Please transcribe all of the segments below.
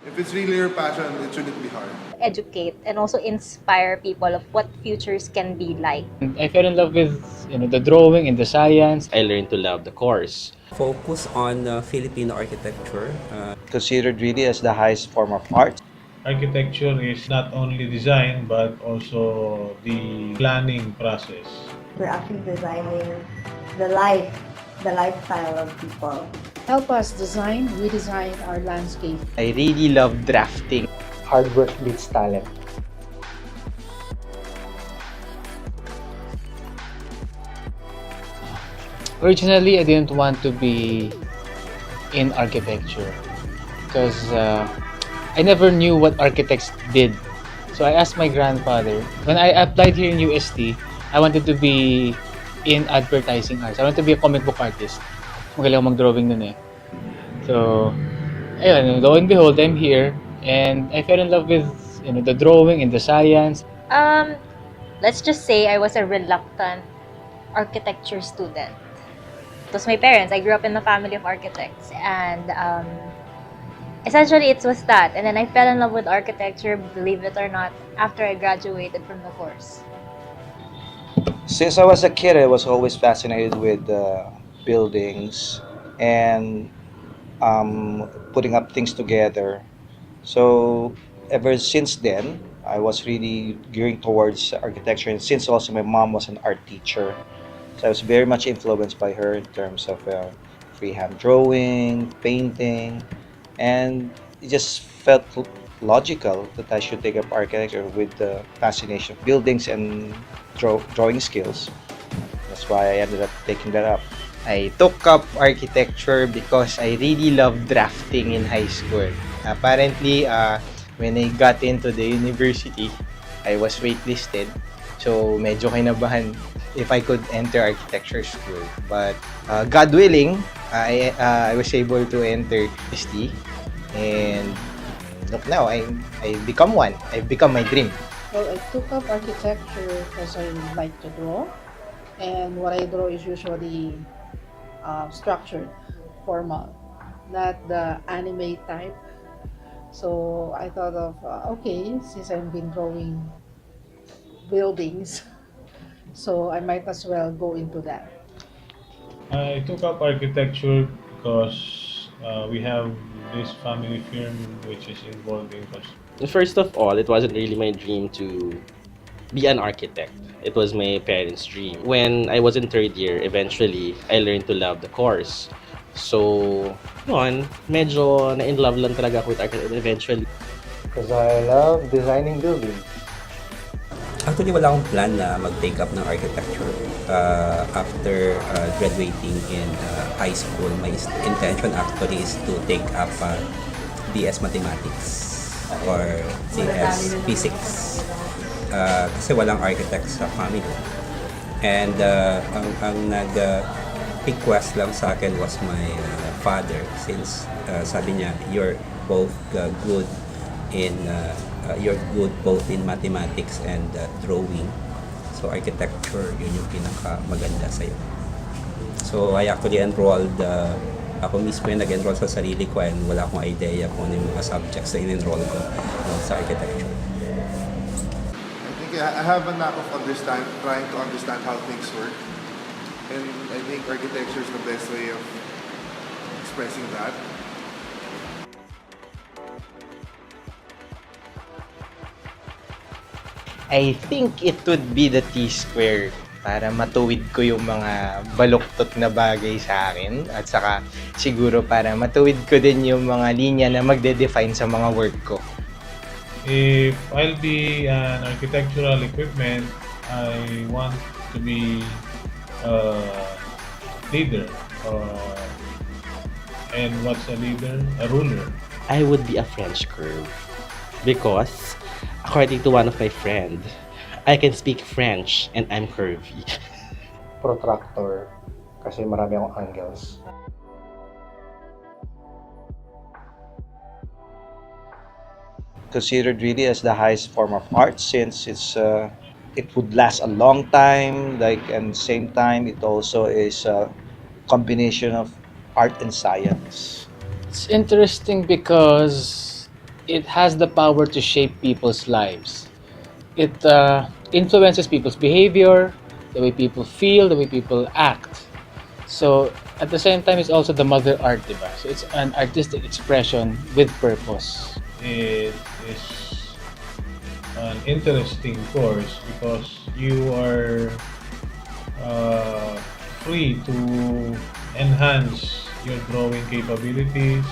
If it's really your passion, it shouldn't be hard. Educate and also inspire people of what futures can be like. And I fell in love with the drawing and the science. I learned to love the course. Focus on Filipino architecture. Considered really as the highest form of art. Architecture is not only design but also the planning process. We're actually designing the lifestyle of people. Help us design, redesign our landscape. I really love drafting. Hard work beats talent. Originally, I didn't want to be in architecture because I never knew what architects did. So I asked my grandfather. When I applied here in UST, I wanted to be in advertising arts. I wanted to be a comic book artist. Magaling ako mag-drawing nun eh. So, ayun, lo and behold, I'm here and I fell in love with the drawing and the science. Let's just say I was a reluctant architecture student. It was my parents. I grew up in a family of architects, and essentially it was that. And then I fell in love with architecture, believe it or not, after I graduated from the course. Since I was a kid, I was always fascinated with buildings and putting up things together. So ever since then, I was really gearing towards architecture. And since also my mom was an art teacher, so I was very much influenced by her in terms of freehand drawing, painting, and it just felt logical that I should take up architecture with the fascination of buildings and drawing skills. That's why I ended up taking that up. I took up architecture because I really loved drafting in high school. Apparently, when I got into the university, I was waitlisted. So, medyo kinabahan if I could enter architecture school. But God willing, I was able to enter ST. And look now, I become one. I've become my dream. Well, I took up architecture because I like to draw. And what I draw is usually structured, formal, not the anime type. So I thought of, okay, since I've been drawing buildings, so I might as well go into that. I took up architecture because we have this family firm which is involved in construction. First of all, it wasn't really my dream to be an architect. It was my parents' dream. When I was in third year, eventually, I learned to love the course. So, yun, medyo na-in love lang talaga ako with architecture eventually. Because I love designing buildings. Actually, wala akong plan na mag-take up ng architecture. After graduating in high school, my intention actually is to take up BS Mathematics or CS Physics. Kasi walang architect sa family. And ang nag-request lang sa akin was my father, since sabi niya, you're both good in you're good both in mathematics and drawing. So architecture, yun yung pinaka-maganda sa'yo. So I actually enrolled, ako mismo yung nag-enroll sa sarili ko and wala akong idea kung ano yung mga subjects na in-enroll ko sa architecture. I think I have a knack of trying to understand how things work. And I think architecture is the best way of expressing that. I think it would be the T-square para matuwid ko yung mga baluktot na bagay sa akin at saka siguro para matuwid ko din yung mga linya na magde-define sa mga work ko. If I'll be an architectural equipment, I want to be a leader. And what's a leader? A ruler. I would be a French curve because, according to one of my friends, I can speak French and I'm curvy. Protractor kasi marami akong angles. Considered really as the highest form of art, since it would last a long time, like, and same time it also is a combination of art and science. It's interesting because it has the power to shape people's lives. It influences people's behavior, the way people feel, the way people act. So at the same time, it's also the mother art, diba? So it's an artistic expression with purpose. It is an interesting course because you are free to enhance your drawing capabilities,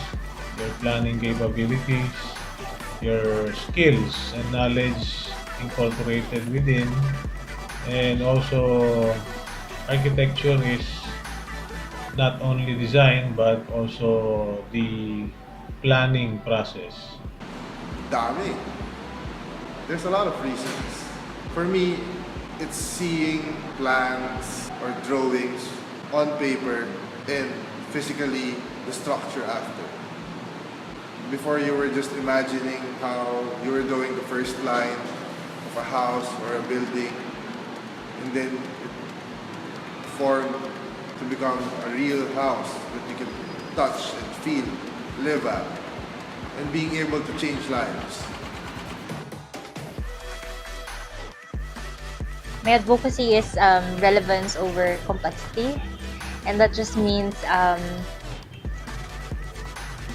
your planning capabilities, your skills and knowledge incorporated within, and also architecture is not only design but also the planning process. Dami. There's a lot of reasons. For me, it's seeing plans or drawings on paper and physically the structure after. Before, you were just imagining how you were doing the first line of a house or a building, and then it formed to become a real house that you can touch and feel, live at, and being able to change lives. My advocacy is relevance over complexity, and that just means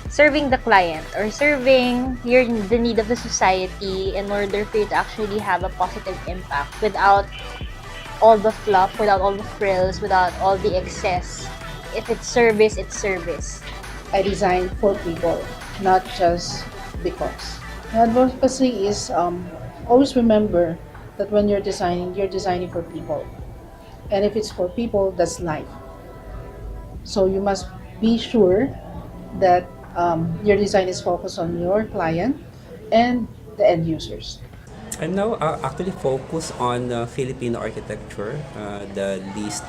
serving the client or serving the need of the society in order for you to actually have a positive impact without all the fluff, without all the frills, without all the excess. If it's service, it's service. I design for people, not just because. Advocacy is always remember that when you're designing for people. And if it's for people, that's life. So you must be sure that your design is focused on your client and the end users. I'm now actually focused on Filipino architecture, the least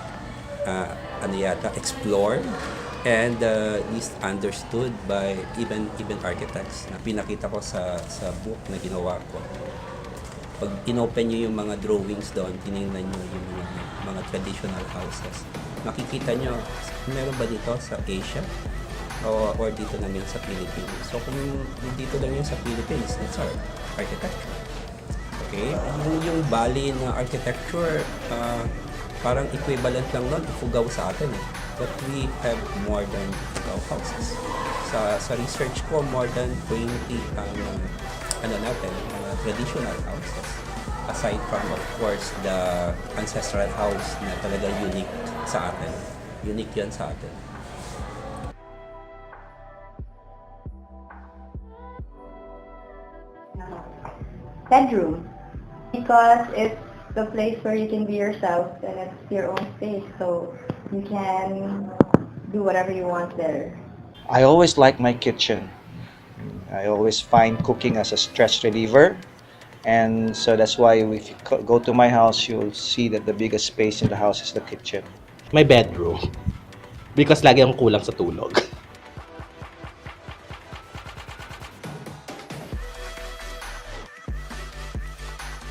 explored and least understood by even architects na pinakita ko sa book na ginawa ko. Pag inopen nyo yung mga drawings doon, tinignan nyo yung mga traditional houses, makikita nyo, meron ba dito sa Asia? Or dito lang yun sa Philippines? So kung dito lang yun sa Philippines, that's our architecture. Okay? Yung Bali na architecture, parang equivalent lang nun, ifugaw sa atin eh. But we have more than fugaw houses. Sa research ko, more than 20 traditional houses. Aside from, of course, the ancestral house na talaga unique sa atin. Unique yan sa atin. Bedroom. Because it's the place where you can be yourself and it's your own space, so you can do whatever you want there. I always like my kitchen. I always find cooking as a stress reliever, and so that's why if you go to my house, you'll see that the biggest space in the house is the kitchen. My bedroom. Because lagi akong kulang sa tulog.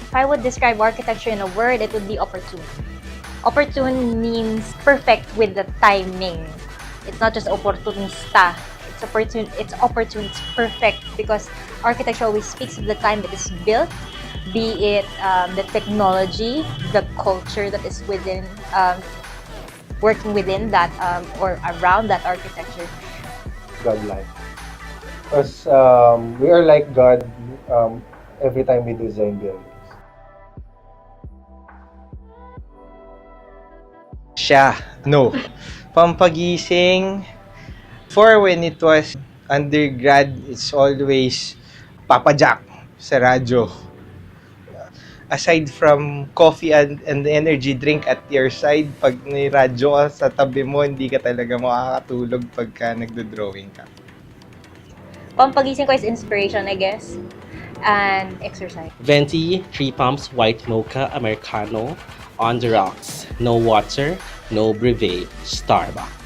If I would describe architecture in a word, it would be opportune. Opportune means perfect with the timing. It's not just opportunista. It's opportune, it's perfect because architecture always speaks of the time that it's built, be it the technology, the culture that is within, working within that or around that architecture. God-like. Because we are like God every time we design buildings. Siya, no. Pampagising. For when it was undergrad, it's always Papa Jack sa radyo. Aside from coffee and the energy drink at your side, pag may radyo ka sa tabi mo, hindi ka talaga makakatulog pagka nagdo-drawing ka. Pampagising ko is inspiration, I guess, and exercise. Venti, 3 pumps, white mocha, Americano, on the rocks. No water, no brevet, Starbucks.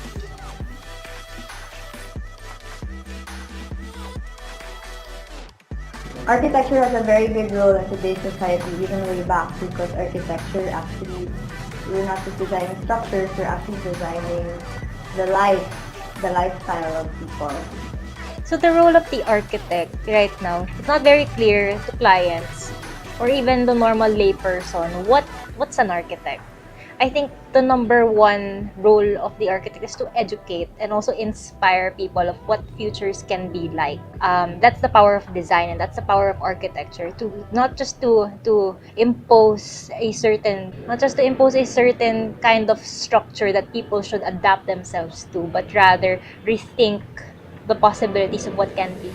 Architecture has a very big role in today's society, even way back, because architecture actually, we're not just designing structures, we're actually designing the lifestyle of people. So the role of the architect right now, it's not very clear to clients or even the normal layperson what's an architect. I think the number one role of the architect is to educate and also inspire people of what futures can be like. That's the power of design, and that's the power of architecture. To not just to impose a certain kind of structure that people should adapt themselves to, but rather rethink the possibilities of what can be.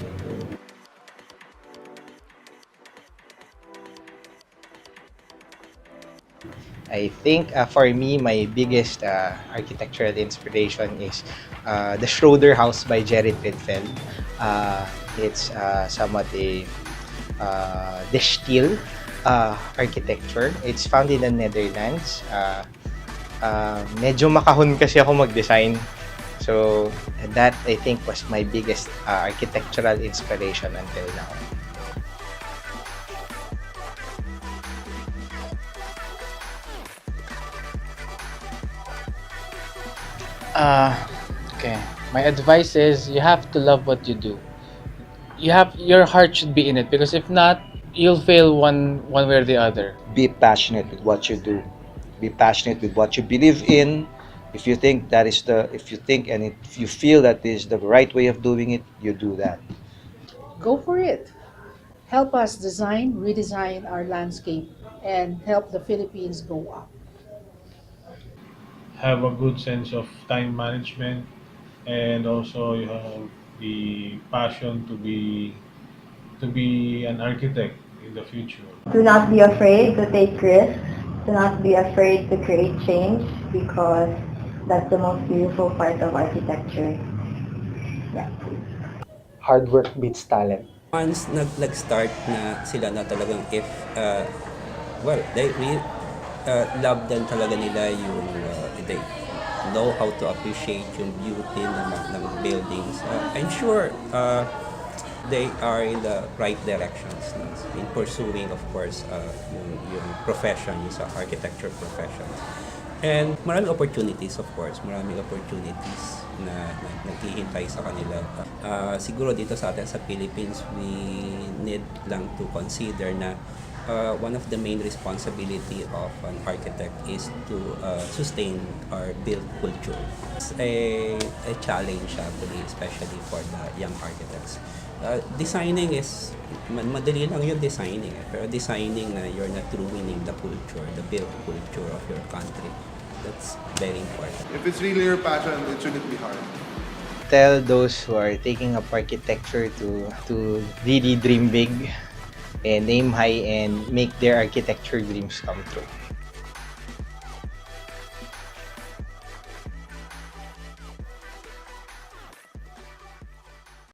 I think for me, my biggest architectural inspiration is the Schroeder House by Jerry Rietveld. It's somewhat a De Stijl architecture. It's found in the Netherlands. Medyo makahon kasi ako mag-design. So that I think was my biggest architectural inspiration until now. Okay. My advice is you have to love what you do. Your heart should be in it, because if not, you'll fail one way or the other. Be passionate with what you do. Be passionate with what you believe in. If you think if you feel that is the right way of doing it, you do that. Go for it. Help us design, redesign our landscape, and help the Philippines go up. Have a good sense of time management, and also you have the passion to be an architect in the future. Do not be afraid to take risks. Do not be afraid to create change, because that's the most beautiful part of architecture. Yeah. Hard work beats talent. Once nag-start na sila na talagang they really love din talaga nila yung they know how to appreciate yung beauty ng buildings. I'm sure they are in the right directions in pursuing, of course, yung profession, sa architecture profession. And maraming opportunities, of course, maraming opportunities na naghihintay sa kanila. Siguro dito sa atin sa Philippines, we need lang to consider na one of the main responsibility of an architect is to sustain or build culture. It's a challenge actually, especially for the young architects. Designing is, madali lang yung designing, pero designing na you're not ruining the culture, the built culture of your country. That's very important. If it's really your passion, it shouldn't be hard. Tell those who are taking up architecture to really dream big and aim high and make their architecture dreams come true.